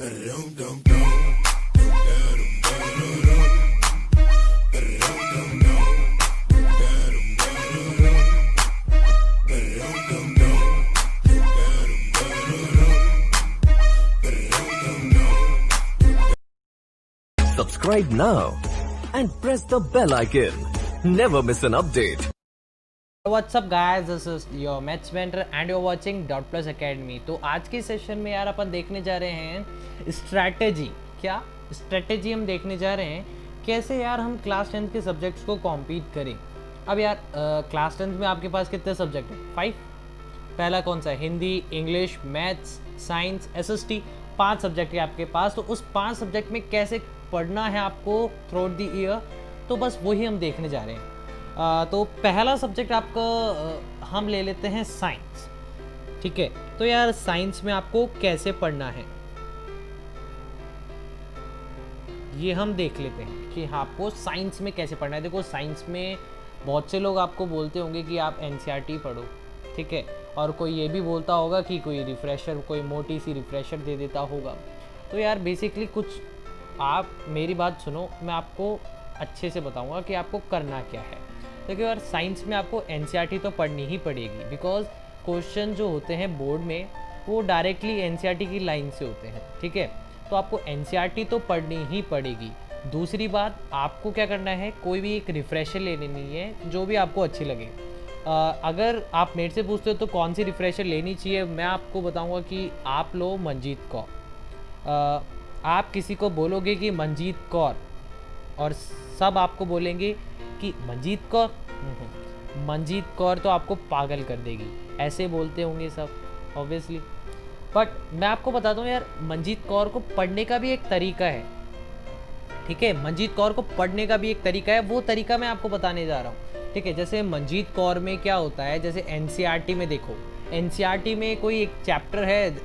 Subscribe now and press the bell icon. Never miss an update. What's up guys, this is your maths mentor and you're watching Dot Plus Academy। तो आज के session में यार अपन देखने जा रहे हैं स्ट्रैटेजी। क्या स्ट्रैटेजी हम देखने जा रहे हैं, कैसे यार हम क्लास 10 के सब्जेक्ट्स को कॉम्पीट करें। अब यार क्लास 10 में आपके पास कितने सब्जेक्ट हैं? 5। पहला कौन सा है? Hindi, English, maths, science, SST, 5 subject है आपके पास। तो उस 5 सब्जेक्ट में कैसे पढ़ना है आपको थ्रू आउट द ईयर, तो बस वही हम देखने जा रहे हैं। तो पहला सब्जेक्ट आपका हम ले लेते हैं साइंस। ठीक है, तो यार साइंस में आपको कैसे पढ़ना है ये हम देख लेते हैं कि आपको साइंस में कैसे पढ़ना है। देखो साइंस में बहुत से लोग आपको बोलते होंगे कि आप NCERT पढ़ो, ठीक है, और कोई ये भी बोलता होगा कि कोई रिफ्रेशर, कोई मोटी सी रिफ्रेशर दे देता होगा। तो यार बेसिकली कुछ आप मेरी बात सुनो, मैं आपको अच्छे से बताऊंगा कि आपको करना क्या है। देखिए यार साइंस में आपको NCERT तो पढ़नी ही पड़ेगी, बिकॉज क्वेश्चन जो होते हैं बोर्ड में वो डायरेक्टली NCERT की लाइन से होते हैं। ठीक है, तो आपको NCERT तो पढ़नी ही पड़ेगी। दूसरी बात, आपको क्या करना है, कोई भी एक रिफ्रेशर ले लेनी है जो भी आपको अच्छी लगे। अगर आप मेरे से पूछते हो तो कौन सी रिफ्रेशर लेनी चाहिए, मैं आपको बताऊंगा कि आप लो मंजीत कौर। आप किसी को बोलोगे कि मंजीत कौर और सब आपको बोलेंगे कि मंजीत कौर, मंजीत कौर तो आपको पागल कर देगी, ऐसे बोलते होंगे सब ऑब्वियसली। बट मैं आपको बताता हूँ यार, मंजीत कौर को पढ़ने का भी एक तरीका है। ठीक है, मंजीत कौर को पढ़ने का भी एक तरीका है, वो तरीका मैं आपको बताने जा रहा हूँ। ठीक है, जैसे मंजीत कौर में क्या होता है, जैसे NCERT में देखो, NCERT में कोई एक चैप्टर है,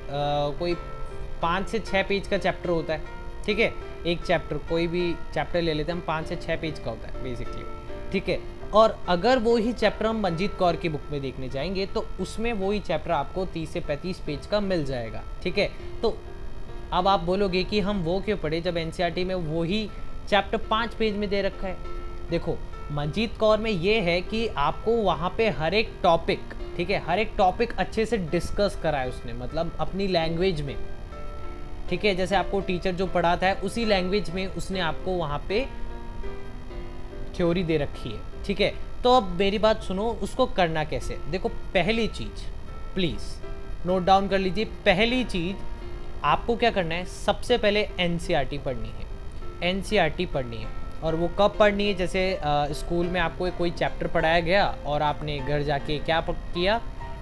कोई 5 से 6 पेज का चैप्टर होता है। ठीक है, एक चैप्टर, कोई भी चैप्टर ले लेते हैं हम, 5 से 6 पेज का होता है बेसिकली। ठीक है, और अगर वो ही चैप्टर हम मंजीत कौर की बुक में देखने जाएंगे तो उसमें वो ही चैप्टर आपको 30 से 35 पेज का मिल जाएगा। ठीक है, तो अब आप बोलोगे कि हम वो क्यों पढ़े जब NCERT में वो ही चैप्टर 5 पेज में दे रखा है। देखो मंजीत कौर में ये है कि आपको वहाँ पे हर एक टॉपिक, ठीक है, हर एक टॉपिक अच्छे से डिस्कस करा है उसने, मतलब अपनी लैंग्वेज में। ठीक है, जैसे आपको टीचर जो पढ़ाता है उसी लैंग्वेज में उसने आपको वहाँ पे थ्योरी दे रखी है। ठीक है, तो अब मेरी बात सुनो, उसको करना कैसे। देखो पहली चीज, प्लीज नोट डाउन कर लीजिए, पहली चीज आपको क्या करना है, सबसे पहले NCERT पढ़नी है। NCERT पढ़नी है, और वो कब पढ़नी है, जैसे स्कूल में आपको कोई चैप्टर पढ़ाया गया और आपने घर जाके क्या किया,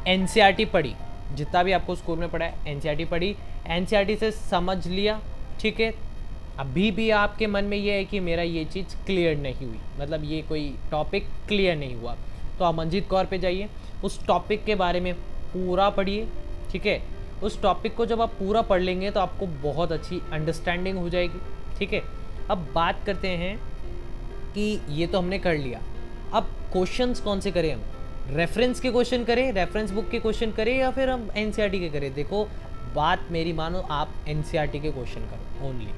NCERT पढ़ी। जितना भी आपको स्कूल में पढ़ा है NCERT पढ़ी, NCERT से समझ लिया। ठीक है, अभी भी आपके मन में ये है कि मेरा ये चीज़ क्लियर नहीं हुई, मतलब ये कोई टॉपिक क्लियर नहीं हुआ, तो आप मंजीत कौर पे जाइए, उस टॉपिक के बारे में पूरा पढ़िए। ठीक है, उस टॉपिक को जब आप पूरा पढ़ लेंगे तो आपको बहुत अच्छी अंडरस्टैंडिंग हो जाएगी। ठीक है, अब बात करते हैं कि ये तो हमने कर लिया, अब क्वेश्चंस कौन से करें हम, रेफरेंस के क्वेश्चन करें, रेफरेंस बुक के क्वेश्चन करें, या फिर हम NCERT के करें। देखो बात मेरी मानो, आप NCERT के क्वेश्चन करो ओनली।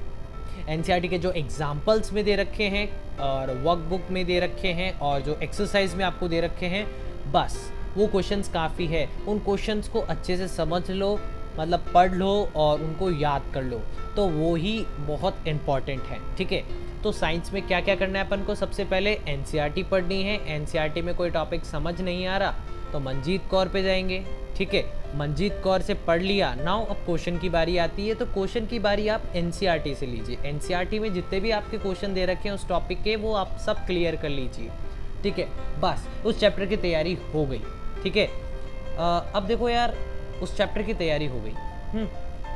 NCERT के जो एग्जाम्पल्स में दे रखे हैं और वर्कबुक में दे रखे हैं और जो एक्सरसाइज में आपको दे रखे हैं, बस वो क्वेश्चंस काफ़ी है। उन क्वेश्चंस को अच्छे से समझ लो, मतलब पढ़ लो और उनको याद कर लो, तो वो ही बहुत इम्पॉर्टेंट है। ठीक है, तो साइंस में क्या क्या करना है अपन को, सबसे पहले NCERT पढ़नी है। NCERT में कोई टॉपिक समझ नहीं आ रहा तो मंजीत कौर पे जाएंगे। ठीक है, मंजीत कौर से पढ़ लिया, नाउ अब क्वेश्चन की बारी आती है, तो क्वेश्चन की बारी आप NCERT से लीजिए। NCERT में जितने भी आपके क्वेश्चन दे रखे हैं उस टॉपिक के, वो आप सब क्लियर कर लीजिए। ठीक है, बस उस चैप्टर की तैयारी हो गई। ठीक है, अब देखो यार, उस चैप्टर की तैयारी हो गई,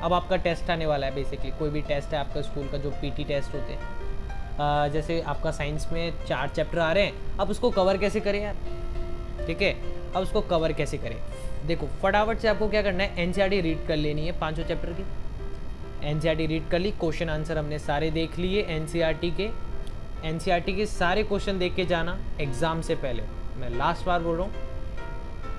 अब आपका टेस्ट आने वाला है। बेसिकली कोई भी टेस्ट है आपका स्कूल का, जो PT टेस्ट होते हैं, जैसे आपका साइंस में 4 चैप्टर आ रहे हैं, अब उसको कवर कैसे करें यार। ठीक है, अब उसको कवर कैसे करें, देखो फटाफट से आपको क्या करना है, NCERT रीड कर लेनी है 5 चैप्टर की। NCERT रीड कर ली, क्वेश्चन आंसर हमने सारे देख लिए NCERT के सारे क्वेश्चन देख के जाना एग्ज़ाम से पहले। मैं लास्ट बार बोल रहा हूँ,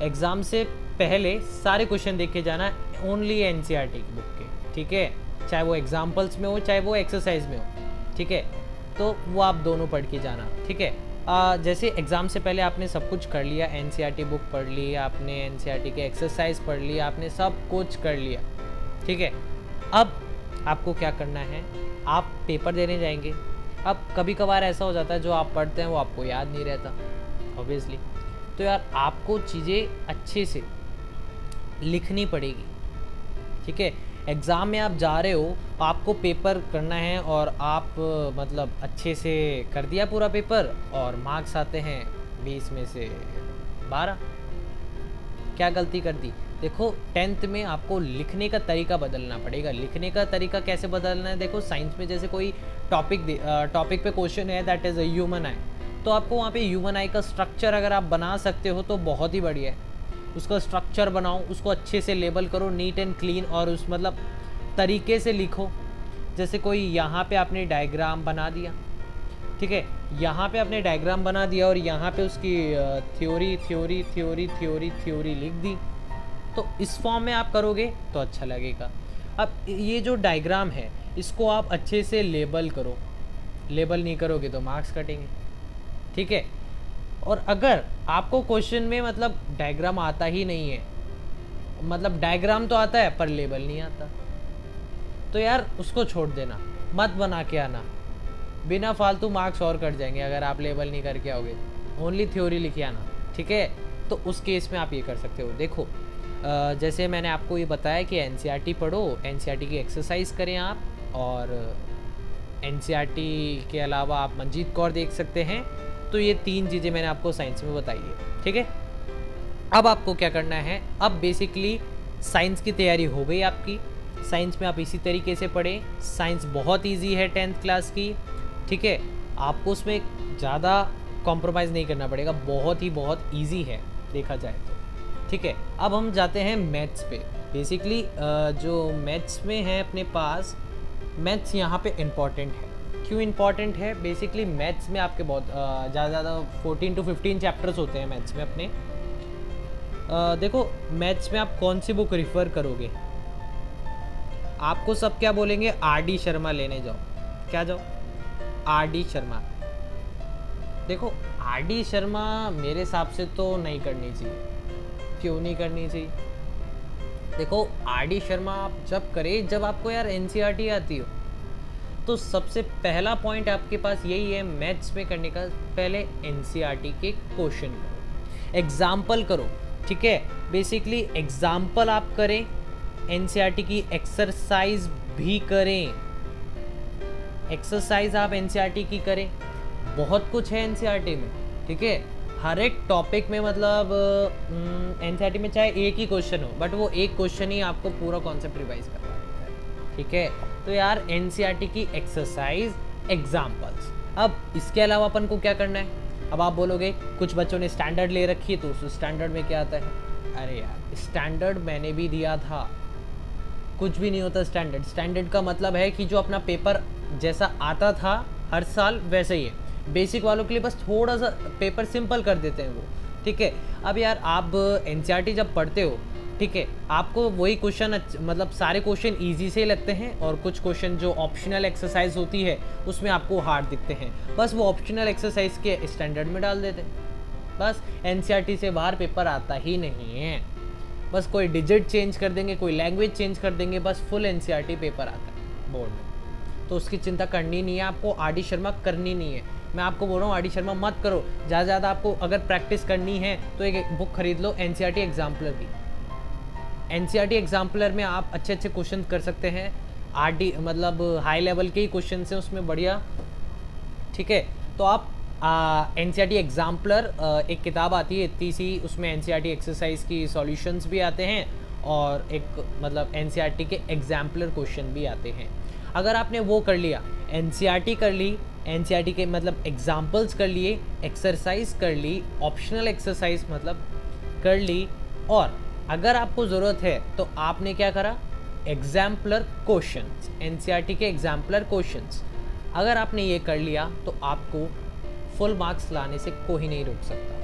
एग्ज़ाम से पहले सारे क्वेश्चन देख के जाना ओनली NCERT की बुक के। ठीक है, चाहे वो एग्जाम्पल्स में हो चाहे वो एक्सरसाइज में हो, ठीक है। तो वो आप दोनों पढ़ के जाना, ठीक है। जैसे एग्ज़ाम से पहले आपने सब कुछ कर लिया, एनसीईआरटी बुक पढ़ ली आपने, एनसीईआरटी के एक्सरसाइज पढ़ लिया आपने, सब कुछ कर लिया, ठीक है। अब आपको क्या करना है, आप पेपर देने जाएंगे। अब कभी कभार ऐसा हो जाता है जो आप पढ़ते हैं वो आपको याद नहीं रहता ऑब्वियसली, तो यार आपको चीज़ें अच्छे से लिखनी पड़ेगी, ठीक है। एग्ज़ाम में आप जा रहे हो, आपको पेपर करना है और आप मतलब अच्छे से कर दिया पूरा पेपर और मार्क्स आते हैं 20 में से 12। क्या गलती कर दी? देखो 10th में आपको लिखने का तरीका बदलना पड़ेगा। लिखने का तरीका कैसे बदलना है? देखो साइंस में जैसे कोई टॉपिक पे क्वेश्चन है दैट इज़ अ ह्यूमन आई, तो आपको वहाँ पे ह्यूमन आई का स्ट्रक्चर अगर आप बना सकते हो तो बहुत ही बढ़िया है। उसका स्ट्रक्चर बनाओ, उसको अच्छे से लेबल करो, नीट एंड क्लीन, और उस मतलब तरीके से लिखो। जैसे कोई यहाँ पे आपने डायग्राम बना दिया, ठीक है, यहाँ पे आपने डायग्राम बना दिया और यहाँ पे उसकी थ्योरी लिख दी, तो इस फॉर्म में आप करोगे तो अच्छा लगेगा। अब ये जो डायग्राम है इसको आप अच्छे से लेबल करो, लेबल नहीं करोगे तो मार्क्स कटेंगे, ठीक है। और अगर आपको क्वेश्चन में मतलब डायग्राम आता ही नहीं है, मतलब डायग्राम तो आता है पर लेबल नहीं आता, तो यार उसको छोड़ देना, मत बना के आना, बिना फालतू मार्क्स और कट जाएंगे अगर आप लेबल नहीं करके आओगे। ओनली थ्योरी लिखे आना, ठीक है। तो उस केस में आप ये कर सकते हो। देखो जैसे मैंने आपको ये बताया कि एनसीईआरटी पढ़ो, एनसीईआरटी की एक्सरसाइज करें आप, और एनसीईआरटी के अलावा आप मंजीत कौर देख सकते हैं। तो ये 3 चीज़ें मैंने आपको साइंस में बताई है, ठीक है। अब आपको क्या करना है, अब बेसिकली साइंस की तैयारी हो गई आपकी। साइंस में आप इसी तरीके से पढ़ें। साइंस बहुत इजी है 10th क्लास की, ठीक है। आपको उसमें ज़्यादा कॉम्प्रोमाइज़ नहीं करना पड़ेगा, बहुत इजी है देखा जाए तो, ठीक है। अब हम जाते हैं मैथ्स पे। बेसिकली जो मैथ्स में है अपने पास, मैथ्स यहाँ पे इम्पॉर्टेंट है। क्यों इम्पॉर्टेंट है? बेसिकली मैथ्स में आपके बहुत ज़्यादा 14 to 15 चैप्टर्स होते हैं मैथ्स में अपने। देखो मैथ्स में आप कौन सी बुक रिफ़र करोगे? आपको सब क्या बोलेंगे? RD शर्मा लेने जाओ। क्या जाओ? RD शर्मा। देखो RD शर्मा मेरे हिसाब से तो नहीं करनी चाहिए। क्यों नहीं करनी चाहिए? देखो RD शर्मा आप जब करें जब आपको यार NCERT आती हो, तो सबसे पहला पॉइंट आपके पास यही है मैथ्स में करने का, पहले NCERT के क्वेश्चन करो, एग्जाम्पल करो, ठीक है। बेसिकली एग्जाम्पल आप करें, NCERT की एक्सरसाइज भी करें, एक्सरसाइज आप NCERT की करें। बहुत कुछ है NCERT में, ठीक है। हर एक टॉपिक में मतलब NCERT में चाहे एक ही क्वेश्चन हो, बट वो एक क्वेश्चन ही आपको पूरा कॉन्सेप्ट रिवाइज करवा देता है, ठीक है। तो यार NCERT की एक्सरसाइज, एग्जाम्पल्स। अब इसके अलावा अपन को क्या करना है? अब आप बोलोगे कुछ बच्चों ने स्टैंडर्ड ले रखी है, तो उस स्टैंडर्ड में क्या आता है? अरे यार स्टैंडर्ड मैंने भी दिया था, कुछ भी नहीं होता स्टैंडर्ड। स्टैंडर्ड का मतलब है कि जो अपना पेपर जैसा आता था हर साल वैसे ही है। बेसिक वालों के लिए बस थोड़ा सा पेपर सिंपल कर देते हैं वो, ठीक है। अब यार आप NCERT जब पढ़ते हो, ठीक है, आपको वही क्वेश्चन मतलब सारे क्वेश्चन इजी से लगते हैं, और कुछ क्वेश्चन जो ऑप्शनल एक्सरसाइज होती है उसमें आपको हार्ड दिखते हैं, बस वो ऑप्शनल एक्सरसाइज के स्टैंडर्ड में डाल देते हैं। बस NCERT से बाहर पेपर आता ही नहीं है, बस कोई डिजिट चेंज कर देंगे, कोई लैंग्वेज चेंज कर देंगे, बस फुल NCERT पेपर आता है बोर्ड में। तो उसकी चिंता करनी नहीं है आपको, RD शर्मा करनी नहीं है। मैं आपको बोल रहा हूँ RD शर्मा मत करो। ज़्यादा से ज़्यादा आपको अगर प्रैक्टिस करनी है तो एक बुक खरीद लो NCERT एग्जाम्पलर की। NCERT एग्जाम्पलर में आप अच्छे अच्छे क्वेश्चन कर सकते हैं। RD मतलब हाई लेवल के ही क्वेश्चन हैं उसमें बढ़िया, ठीक है। तो आप NCERT एग्जाम्पलर एक किताब आती है इतनी सी, उसमें NCERT एक्सरसाइज की सॉल्यूशंस भी आते हैं और एक मतलब NCERT के एग्जाम्पलर क्वेश्चन भी आते हैं। अगर आपने वो कर लिया, NCERT कर ली, NCERT के मतलब एग्जाम्पल्स कर लिए, एक्सरसाइज कर ली, ऑप्शनल एक्सरसाइज मतलब कर ली, और अगर आपको ज़रूरत है तो आपने क्या करा? एग्जाम्पलर क्वेश्चंस, NCERT के एग्जाम्पलर क्वेश्चंस। अगर आपने ये कर लिया तो आपको फुल मार्क्स लाने से कोई नहीं रोक सकता।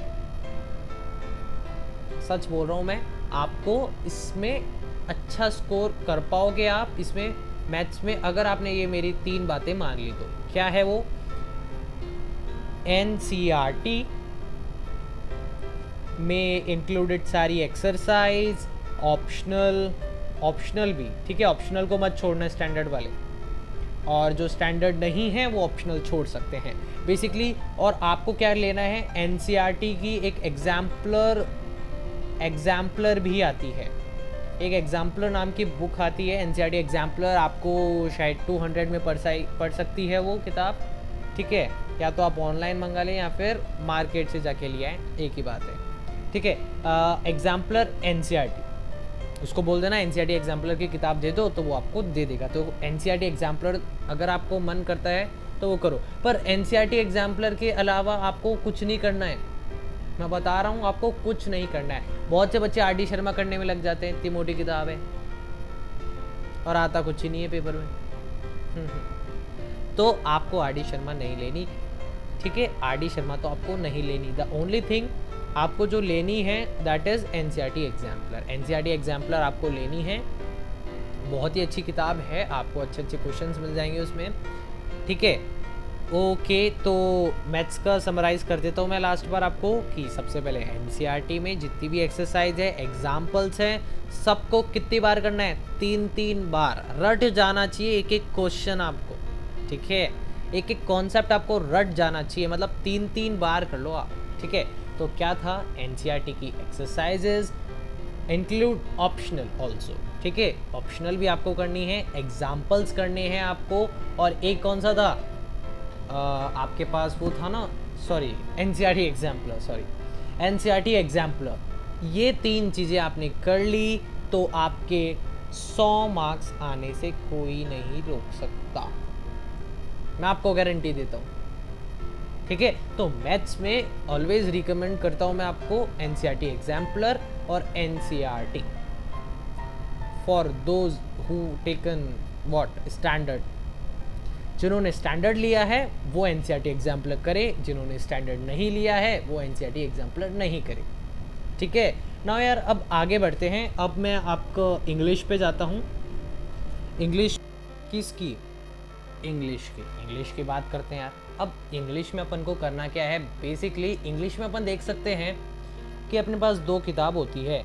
सच बोल रहा हूँ मैं, आपको इसमें अच्छा स्कोर कर पाओगे आप, इसमें मैथ्स में अगर आपने ये मेरी 3 बातें मान ली तो क्या है वो, एनसीईआरटी में इंक्लूडेड सारी एक्सरसाइज, ऑप्शनल भी, ठीक है, ऑप्शनल को मत छोड़ना स्टैंडर्ड वाले, और जो स्टैंडर्ड नहीं है वो ऑप्शनल छोड़ सकते हैं बेसिकली। और आपको क्या लेना है, एनसीईआरटी की एक एग्जाम्पलर भी आती है, एक एग्जाम्पलर नाम की बुक आती है, एनसीईआरटी एग्जाम्पलर, आपको शायद 200 में पढ़ सकती है वो किताब, ठीक है, या तो आप ऑनलाइन मंगा लें या फिर मार्केट से जाके ले आएँ, एक ही बात है, ठीक है। एग्जाम्पलर एनसीईआरटी, उसको बोल देना एनसीईआरटी एग्जाम्पलर की किताब दे दो तो वो आपको दे देगा। तो एनसीईआरटी एग्जाम्पलर अगर आपको मन करता है तो वो करो, पर एनसीईआरटी एग्जाम्पलर के अलावा आपको कुछ नहीं करना है, मैं बता रहा हूँ, आपको कुछ नहीं करना है। बहुत से बच्चे आर डी शर्मा करने में लग जाते हैं, इतनी मोटी किताब है और आता कुछ ही नहीं है पेपर में। तो आपको आर डी शर्मा नहीं लेनी, ठीक है, आर डी शर्मा तो आपको नहीं लेनी। द ओनली थिंग आपको जो लेनी है that is NCERT exemplar. NCERT exemplar आपको लेनी है, बहुत ही अच्छी किताब है, आपको अच्छे अच्छे क्वेश्चंस मिल जाएंगे उसमें, ठीक है। ओके, तो मैथ्स का समराइज़ कर देता हूँ मैं लास्ट बार आपको कि सबसे पहले एनसीईआरटी में जितनी भी एक्सरसाइज है, एग्जाम्पल्स हैं, सबको कितनी बार करना है, 3 बार रट जाना चाहिए एक एक क्वेश्चन आपको, ठीक है, एक एक कॉन्सेप्ट आपको रट जाना चाहिए, मतलब 3 बार कर लो आप, ठीक है। तो क्या था, एनसीईआरटी की एक्सरसाइजेज इंक्लूड ऑप्शनल ऑल्सो, ठीक है, ऑप्शनल भी आपको करनी है, एग्जाम्पल्स करने हैं आपको, और एक कौन सा था आपके पास वो था ना, sorry NCERT exemplar, sorry NCERT exemplar, ये 3 चीज़ें आपने कर ली तो आपके 100 मार्क्स आने से कोई नहीं रोक सकता, मैं आपको गारंटी देता हूँ, ठीक है। तो मैथ्स में ऑलवेज रिकमेंड करता हूँ मैं आपको एनसीईआरटी एग्जाम्पलर और NCERT for those who taken what standard. जिन्होंने स्टैंडर्ड लिया है वो एनसीईआरटी एग्जाम्पलर करे, जिन्होंने स्टैंडर्ड नहीं लिया है वो एनसीईआरटी एग्जाम्पलर नहीं करे, ठीक है। नाउ यार अब आगे बढ़ते हैं, अब मैं आपको इंग्लिश पे जाता हूँ। इंग्लिश किसकी, इंग्लिश की बात करते हैं यार। अब इंग्लिश में अपन को करना क्या है, बेसिकली इंग्लिश में अपन देख सकते हैं कि अपने पास 2 किताब होती है,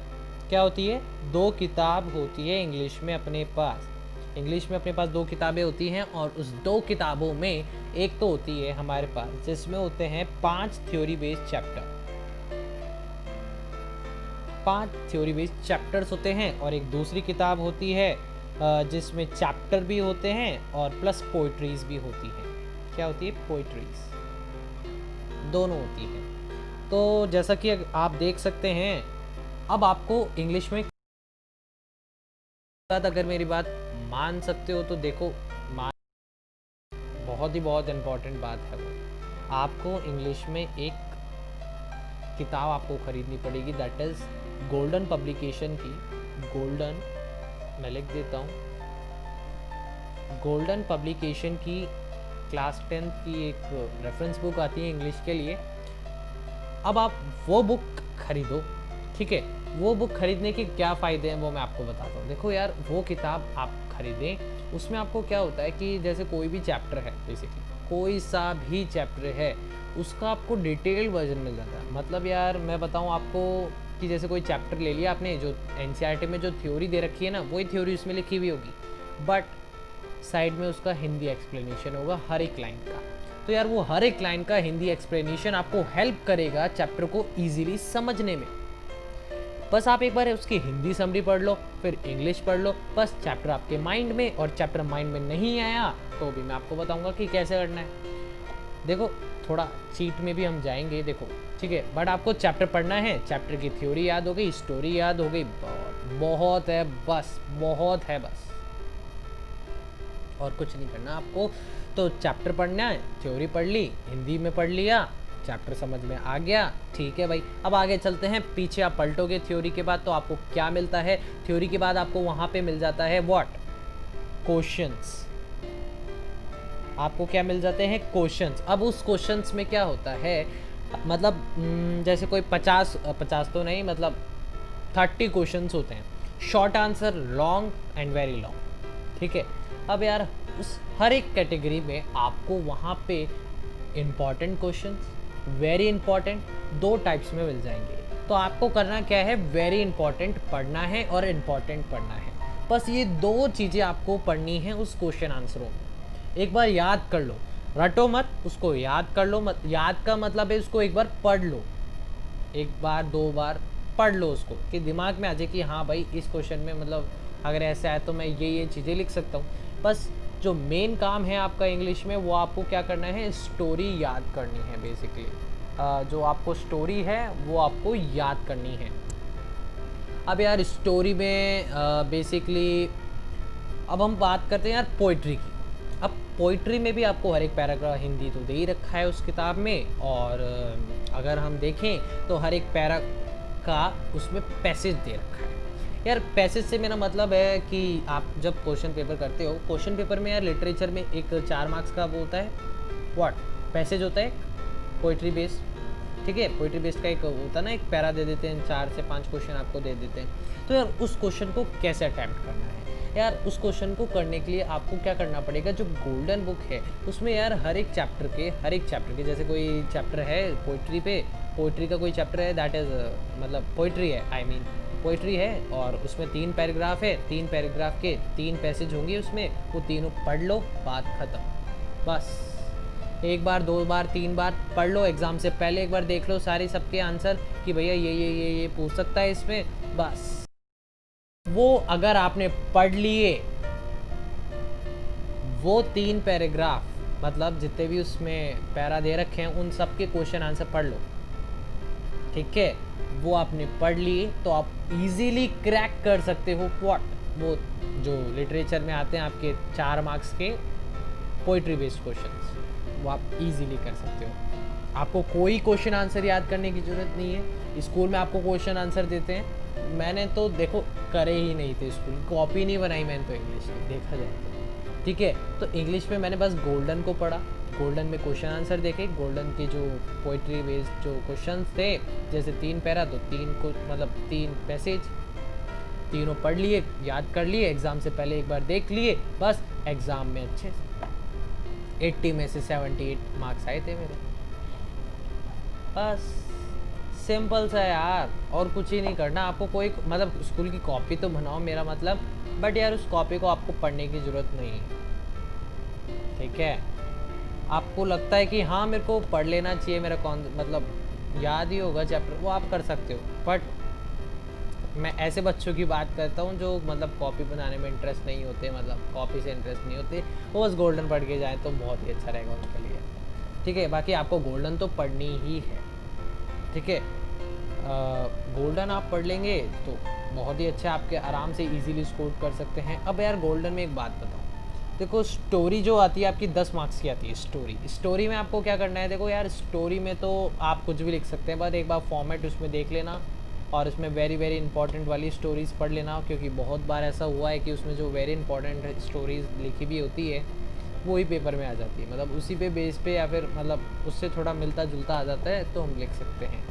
क्या होती है, 2 किताब होती है इंग्लिश में अपने पास। इंग्लिश में अपने पास 2 किताबें होती हैं, और उस 2 किताबों में एक तो होती है हमारे पास जिसमें होते हैं 5 theory based chapter, 5 theory based chapters होते हैं, और एक दूसरी किताब होती है जिसमें चैप्टर भी होते हैं और प्लस पोइट्रीज भी होती हैं। क्या होती है, पोइट्रीज, दोनों होती हैं। तो जैसा कि आप देख सकते हैं, अब आपको इंग्लिश में अगर मेरी बात मान सकते हो तो देखो, बहुत इम्पोर्टेंट बात है वो, आपको इंग्लिश में एक किताब आपको खरीदनी पड़ेगी, दैट इज गोल्डन पब्लिकेशन की, गोल्डन, मैं लिख देता हूँ, गोल्डन पब्लिकेशन की क्लास 10 की एक रेफरेंस बुक आती है इंग्लिश के लिए। अब आप वो बुक खरीदो, ठीक है, वो बुक खरीदने के क्या फ़ायदे हैं वो मैं आपको बताता हूँ। देखो यार, वो किताब आप खरीदें, उसमें आपको क्या होता है कि जैसे कोई भी चैप्टर है, बेसिकली कोई सा भी चैप्टर है, उसका आपको डिटेल्ड वर्जन मिल जाता है। मतलब यार मैं बताऊँ आपको कि जैसे कोई चैप्टर ले लिया आपने, जो एनसीईआरटी में जो थ्योरी दे रखी है ना, वही थ्योरी उसमें लिखी हुई होगी, बट साइड में उसका हिंदी एक्सप्लेनेशन होगा हर एक लाइन का। तो यार वो हर एक लाइन का हिंदी एक्सप्लेनेशन आपको हेल्प करेगा चैप्टर को ईजिली समझने में। बस आप एक बार उसकी हिंदी समरी पढ़ लो, फिर इंग्लिश पढ़ लो, बस चैप्टर आपके माइंड में। और चैप्टर माइंड में नहीं आया तो भी मैं आपको बताऊंगा कि कैसे करना है। देखो थोड़ा चीट में भी हम जाएंगे, देखो ठीक है, बट आपको चैप्टर पढ़ना है, चैप्टर की थ्योरी याद हो गई, स्टोरी याद हो गई, बहुत है बस, बहुत है बस, और कुछ नहीं करना आपको। तो चैप्टर पढ़ना है, थ्योरी पढ़ ली, हिंदी में पढ़ लिया, चैप्टर समझ में आ गया, ठीक है भाई। अब आगे चलते हैं, पीछे आप पलटोगे थ्योरी के बाद तो आपको क्या मिलता है, थ्योरी के बाद आपको वहाँ पे मिल जाता है व्हाट, क्वेश्चंस। आपको क्या मिल जाते हैं, क्वेश्चंस। अब उस क्वेश्चंस में क्या होता है, मतलब जैसे कोई 50 तो नहीं, मतलब 30 क्वेश्चंस होते हैं, short answer, long and very long, ठीक है। अब यार उस हर एक कैटेगरी में आपको वहाँ पे इम्पॉर्टेंट क्वेश्चंस, वेरी इंपॉर्टेंट, दो टाइप्स में मिल जाएंगे। तो आपको करना क्या है, वेरी इंपॉर्टेंट पढ़ना है और इम्पॉर्टेंट पढ़ना है। बस ये दो चीज़ें आपको पढ़नी है उस क्वेश्चन आंसरों में। एक बार याद कर लो, रटो मत, उसको याद कर लो। मत याद का मतलब है उसको एक बार पढ़ लो, एक बार दो बार पढ़ लो उसको, कि दिमाग में आ जाए कि हाँ भाई इस क्वेश्चन में मतलब अगर ऐसा है तो मैं ये चीज़ें लिख सकता हूँ। बस जो मेन काम है आपका इंग्लिश में वो आपको क्या करना है, स्टोरी याद करनी है बेसिकली। जो आपको स्टोरी है वो आपको याद करनी है। अब यार स्टोरी में बेसिकली अब हम बात करते हैं यार पोइट्री की। अब पोइट्री में भी आपको हर एक पैराग्राफ हिंदी तो दे ही रखा है उस किताब में, और अगर हम देखें तो हर एक पैरा का उसमें पैसेज दे रखा है। यार पैसेज से मेरा मतलब है कि आप जब क्वेश्चन पेपर करते हो, क्वेश्चन पेपर में यार लिटरेचर में एक 4 मार्क्स का वो होता है, व्हाट पैसेज होता है पोइट्री बेस्ड, ठीक है। पोइट्री बेस्ड का एक होता है ना, एक पैरा दे देते हैं, 4 से 5 क्वेश्चन आपको दे देते हैं। तो यार उस क्वेश्चन को कैसे अटैम्प्ट करना है, यार उस क्वेश्चन को करने के लिए आपको क्या करना पड़ेगा, जो गोल्डन बुक है उसमें यार हर एक चैप्टर के जैसे कोई चैप्टर है पोइट्री पे, पोइट्री का कोई चैप्टर है दैट इज़ मतलब पोइट्री है, आई मीन पोइट्री है, और उसमें 3 पैराग्राफ है, 3 पैराग्राफ के 3 पैसेज होंगे उसमें, वो तीनों पढ़ लो, बात ख़त्म। बस एक बार, 2 बार, 3 बार पढ़ लो, एग्ज़ाम से पहले एक बार देख लो सारे सबके आंसर कि भैया ये पूछ सकता है इसमें। बस वो अगर आपने पढ़ लिए वो 3 पैराग्राफ, मतलब जितने भी उसमें पैरा दे रखे हैं उन सब के क्वेश्चन आंसर पढ़ लो, ठीक है। वो आपने पढ़ लिए तो आप इजीली क्रैक कर सकते हो व्हाट, वो जो लिटरेचर में आते हैं आपके 4 मार्क्स के पोइट्री बेस्ड क्वेश्चंस, वो आप इजीली कर सकते हो। आपको कोई क्वेश्चन आंसर याद करने की ज़रूरत नहीं है। स्कूल में आपको क्वेश्चन आंसर देते हैं, मैंने तो देखो करे ही नहीं थे स्कूल, कॉपी नहीं बनाई मैंने तो इंग्लिश की, देखा जाए तो, ठीक है। तो इंग्लिश में मैंने बस गोल्डन को पढ़ा, गोल्डन में क्वेश्चन आंसर देखे, गोल्डन के जो पोइट्री बेस्ड जो क्वेश्चंस थे, जैसे 3 पैरा तो 3 को मतलब 3 पैसेज, तीनों पढ़ लिए, याद कर लिए, एग्ज़ाम से पहले एक बार देख लिए, बस एग्ज़ाम में अच्छे से 80 में से 78 मार्क्स आए थे मेरे। बस सिंपल सा यार, और कुछ ही नहीं करना आपको। कोई मतलब स्कूल की कॉपी तो बनाओ मेरा मतलब, बट यार उस कॉपी को आपको पढ़ने की ज़रूरत नहीं है, ठीक है। आपको लगता है कि हाँ मेरे को पढ़ लेना चाहिए, मेरा कौन मतलब याद ही होगा चैप्टर, वो आप कर सकते हो। बट मैं ऐसे बच्चों की बात करता हूँ जो मतलब कॉपी बनाने में इंटरेस्ट नहीं होते, मतलब कॉपी से इंटरेस्ट नहीं होते, वो बस गोल्डन पढ़ के जाएँ तो बहुत ही अच्छा रहेगा उनके लिए, ठीक है। बाकी आपको गोल्डन तो पढ़नी ही है, ठीक है। गोल्डन आप पढ़ लेंगे तो बहुत ही अच्छा, आपके आराम से इजीली स्कोर कर सकते हैं। अब यार गोल्डन में एक बात बताऊँ, देखो स्टोरी जो आती है आपकी 10 मार्क्स की आती है स्टोरी में आपको क्या करना है, देखो यार स्टोरी में तो आप कुछ भी लिख सकते हैं, बस एक बार फॉर्मेट उसमें देख लेना और उसमें वेरी वेरी इंपॉर्टेंट वाली स्टोरीज़ पढ़ लेना, क्योंकि बहुत बार ऐसा हुआ है कि उसमें जो वेरी इंपॉर्टेंट स्टोरीज़ लिखी भी होती है वही पेपर में आ जाती है, मतलब उसी पे बेस पे या फिर मतलब उससे थोड़ा मिलता जुलता आ जाता है तो हम लिख सकते हैं,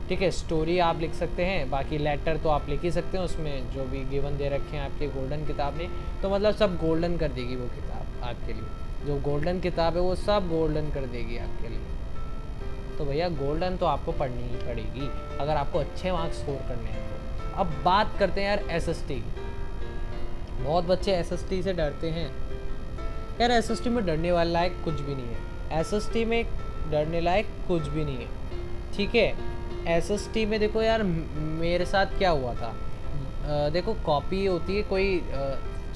ठीक है। स्टोरी आप लिख सकते हैं, बाकी लेटर तो आप लिख ही सकते हैं उसमें जो भी गिवन दे रखे हैं आपके गोल्डन किताब में, तो मतलब सब गोल्डन कर देगी वो किताब आपके लिए, जो गोल्डन किताब है वो सब गोल्डन कर देगी आपके लिए। तो भैया गोल्डन तो आपको पढ़नी ही पड़ेगी अगर आपको अच्छे मार्क्स स्कोर करने हैं तो। अब बात करते हैं यार SST। बहुत बच्चे SST से डरते हैं यार, SST में डरने वाला लायक कुछ भी नहीं है, SST में डरने लायक कुछ भी नहीं है, ठीक है। SST में देखो यार मेरे साथ क्या हुआ था, देखो कॉपी होती है कोई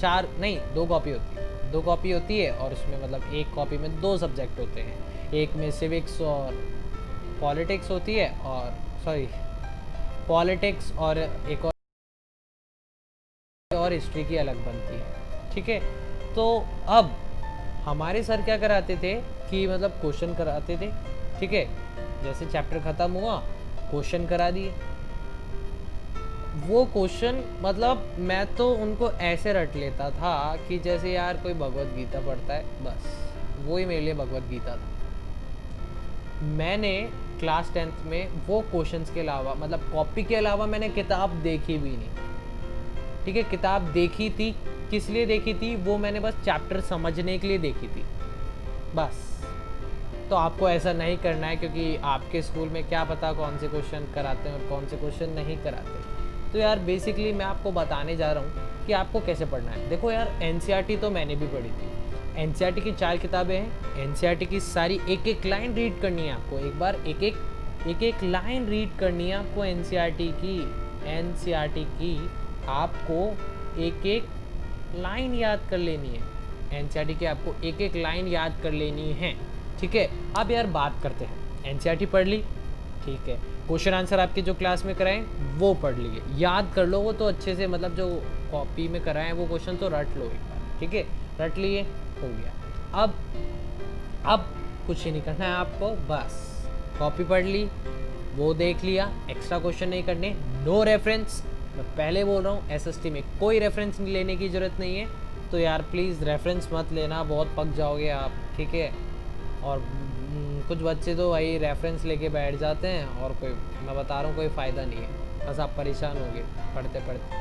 4 नहीं 2 कॉपी होती है, 2 कॉपी होती है और उसमें मतलब एक कॉपी में 2 सब्जेक्ट होते हैं, एक में सिविक्स और पॉलिटिक्स होती है, और सॉरी पॉलिटिक्स और एक और हिस्ट्री की अलग बनती है, ठीक है। तो अब हमारे सर क्या कराते थे कि मतलब क्वेश्चन कराते थे, ठीक है, जैसे चैप्टर ख़त्म हुआ क्वेश्चन करा दिए, वो क्वेश्चन मतलब मैं तो उनको ऐसे रट लेता था कि जैसे यार कोई भगवत गीता पढ़ता है, बस वही मेरे लिए भगवत गीता था। मैंने क्लास 10th में वो क्वेश्चंस के अलावा मतलब कॉपी के अलावा मैंने किताब देखी भी नहीं, ठीक है। किताब देखी थी, किस लिए देखी थी? वो मैंने बस चैप्टर समझने के लिए देखी थी बस। तो आपको ऐसा नहीं करना है, क्योंकि आपके स्कूल में क्या पता कौन से क्वेश्चन कराते हैं और कौन से क्वेश्चन नहीं कराते। तो यार बेसिकली मैं आपको बताने जा रहा हूँ कि आपको कैसे पढ़ना है। देखो यार, एनसीईआरटी तो मैंने भी पढ़ी थी। एनसीईआरटी की 4 किताबें हैं। एनसीईआरटी की सारी एक एक लाइन रीड करनी है आपको। एक बार एक एक लाइन रीड करनी है आपको एनसीईआरटी की आपको एक एक लाइन याद कर लेनी है। एनसीईआरटी की आपको एक एक लाइन याद कर लेनी है, ठीक है। अब यार बात करते हैं, एनसीईआरटी पढ़ ली, ठीक है। क्वेश्चन आंसर आपके जो क्लास में कराएं वो पढ़ लिए, याद कर लो वो तो अच्छे से, मतलब जो कॉपी में कराएं वो क्वेश्चन तो रट लो एक बार, ठीक है। रट लिए, हो गया। अब कुछ ही नहीं करना है आपको, बस कॉपी पढ़ ली, वो देख लिया, एक्स्ट्रा क्वेश्चन नहीं करने। नो रेफरेंस, मैं पहले बोल रहा हूँ एसएसटी में कोई रेफरेंस लेने की ज़रूरत नहीं है। तो यार प्लीज़ रेफरेंस मत लेना, बहुत पक जाओगे आप, ठीक है। और कुछ बच्चे तो भाई रेफरेंस लेके बैठ जाते हैं और कोई, मैं बता रहा हूँ, कोई फ़ायदा नहीं है, बस आप परेशान होगे पढ़ते पढ़ते,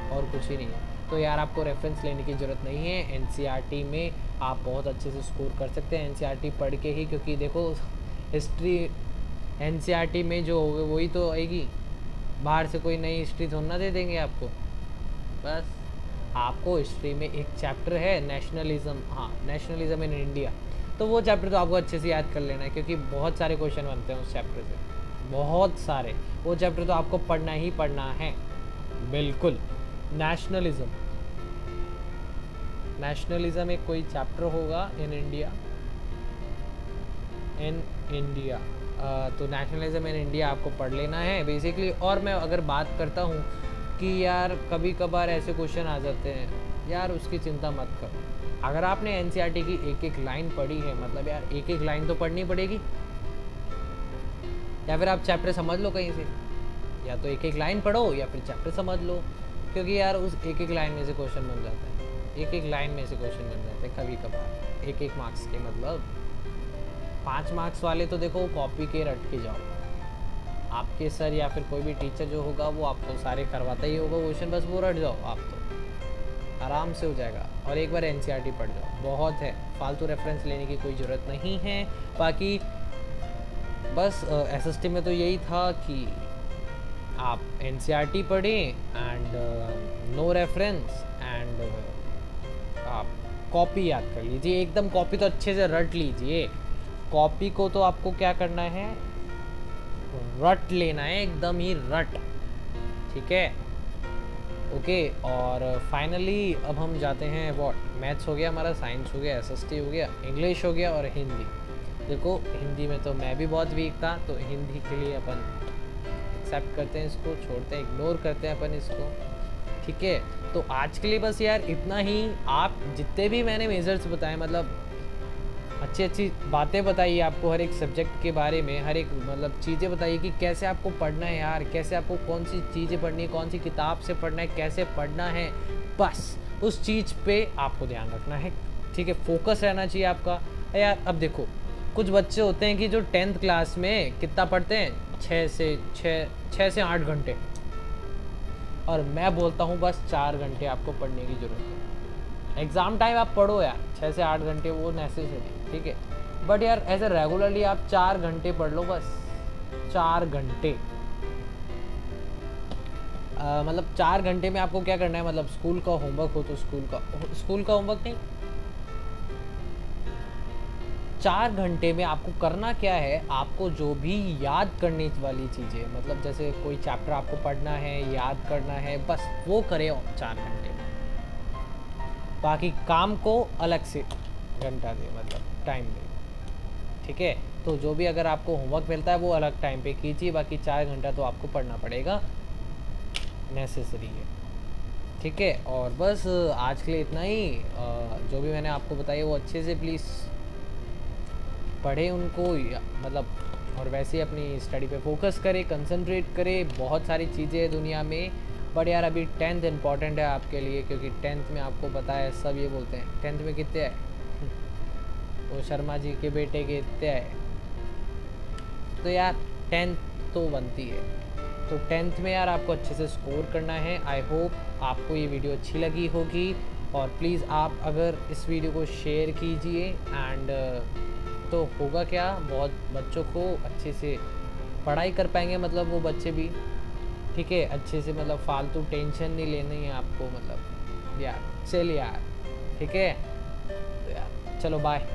और कुछ ही नहीं है। तो यार आपको रेफरेंस लेने की ज़रूरत नहीं है। एनसीईआरटी में आप बहुत अच्छे से स्कोर कर सकते हैं एनसीईआरटी पढ़ के ही, क्योंकि देखो हिस्ट्री एनसीईआरटी में जो होगा वही तो आएगी, बाहर से कोई नई हिस्ट्री थोड़ा ना दे देंगे आपको। बस आपको हिस्ट्री में एक चैप्टर है नेशनलिज्म, हाँ नेशनलिज्म इन इंडिया, तो वो चैप्टर तो आपको अच्छे से याद कर लेना है, क्योंकि बहुत सारे क्वेश्चन बनते हैं उस चैप्टर से, बहुत सारे। वो चैप्टर तो आपको पढ़ना ही पढ़ना है, बिल्कुल। नेशनलिज्म एक कोई चैप्टर होगा इन इंडिया, तो नेशनलिज्म इन इंडिया आपको पढ़ लेना है बेसिकली। और मैं अगर बात करता हूँ कि यार कभी कभार ऐसे क्वेश्चन आ जाते हैं, यार उसकी चिंता मत करो। अगर आपने एनसीईआरटी की एक एक लाइन पढ़ी है, मतलब यार एक एक लाइन तो पढ़नी पड़ेगी, या फिर आप चैप्टर समझ लो कहीं से, या तो एक एक लाइन पढ़ो या फिर चैप्टर समझ लो, क्योंकि यार उस एक एक लाइन में से क्वेश्चन बन जाता है, एक एक लाइन में से क्वेश्चन बन जाते हैं कभी कभार, एक एक मार्क्स के। मतलब 5 मार्क्स वाले तो देखो कॉपी के रट के जाओ, आपके सर या फिर कोई भी टीचर जो होगा वो आपको सारे करवाता ही होगा क्वेश्चन, बस वो रट जाओ आप तो आराम से हो जाएगा। और एक बार एनसीईआरटी पढ़ जाओ, बहुत है, फालतू रेफरेंस लेने की कोई ज़रूरत नहीं है। बाकी बस एसएसटी में तो यही था कि आप एनसीईआरटी पढ़ें एंड नो रेफरेंस एंड आप कॉपी याद कर लीजिए एकदम। कॉपी तो अच्छे से रट लीजिए, कॉपी को तो आपको क्या करना है, रट लेना है, एकदम ही रट, ठीक है, ओके। और फाइनली अब हम जाते हैं मैथ्स हो गया हमारा, साइंस हो गया, एसएसटी हो गया, इंग्लिश हो गया और हिंदी। देखो हिंदी में तो मैं भी बहुत वीक था, तो हिंदी के लिए अपन एक्सेप्ट करते हैं इसको, छोड़ते हैं, इग्नोर करते हैं अपन इसको, ठीक है। तो आज के लिए बस यार इतना ही। आप जितने भी मैंने मेजर्स बताए, मतलब अच्छी अच्छी बातें बताई आपको हर एक सब्जेक्ट के बारे में, हर एक मतलब चीज़ें बताइए कि कैसे आपको पढ़ना है यार, कैसे आपको कौन सी चीज़ें पढ़नी है, कौन सी किताब से पढ़ना है, कैसे पढ़ना है, बस उस चीज़ पे आपको ध्यान रखना है, ठीक है। फोकस रहना चाहिए आपका यार। अब देखो कुछ बच्चे होते हैं कि जो 10th क्लास में कितना पढ़ते हैं, 6 से 8 घंटे, और मैं बोलता हूँ बस 4 घंटे आपको पढ़ने की ज़रूरत है। एग्ज़ाम टाइम आप पढ़ो यार 6 से 8 घंटे, वो नेसेसरी, ठीक है। बट यार ऐसे रेगुलरली आप 4 घंटे पढ़ लो, बस 4 घंटे। मतलब 4 घंटे में आपको क्या करना है, मतलब स्कूल का होमवर्क हो तो स्कूल का होमवर्क नहीं, 4 घंटे में आपको करना क्या है, आपको जो भी याद करने वाली चीज़ें, मतलब जैसे कोई चैप्टर आपको पढ़ना है, याद करना है, बस वो करें 4 घंटे में। बाकी काम को अलग से घंटा दे, मतलब टाइम दे, ठीक है। तो जो भी अगर आपको होमवर्क मिलता है वो अलग टाइम पे कीजिए, बाकी 4 घंटा तो आपको पढ़ना पड़ेगा, नेसेसरी है, ठीक है। और बस आज के लिए इतना ही। जो भी मैंने आपको बताया वो अच्छे से प्लीज़ पढ़े उनको, मतलब, और वैसे ही अपनी स्टडी पे फोकस करें, कंसंट्रेट करें। बहुत सारी चीज़ें हैं दुनिया में, बट यार अभी 10th इम्पॉर्टेंट है आपके लिए, क्योंकि 10th में आपको पता है सब ये बोलते हैं 10th में कितने आए, वो शर्मा जी के बेटे के इतने आए, तो यार 10th तो बनती है, तो 10th में यार आपको अच्छे से स्कोर करना है। आई होप आपको ये वीडियो अच्छी लगी होगी, और प्लीज़ आप अगर इस वीडियो को शेयर कीजिए एंड तो होगा क्या, बहुत बच्चों को अच्छे से पढ़ाई कर पाएंगे, मतलब वो बच्चे भी, ठीक है, अच्छे से, मतलब फालतू टेंशन नहीं लेनी है आपको, मतलब यार चल यार, ठीक है, तो यार चलो bye.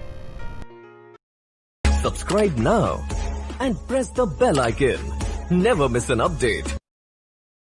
Subscribe now and press the bell icon. Never miss an update.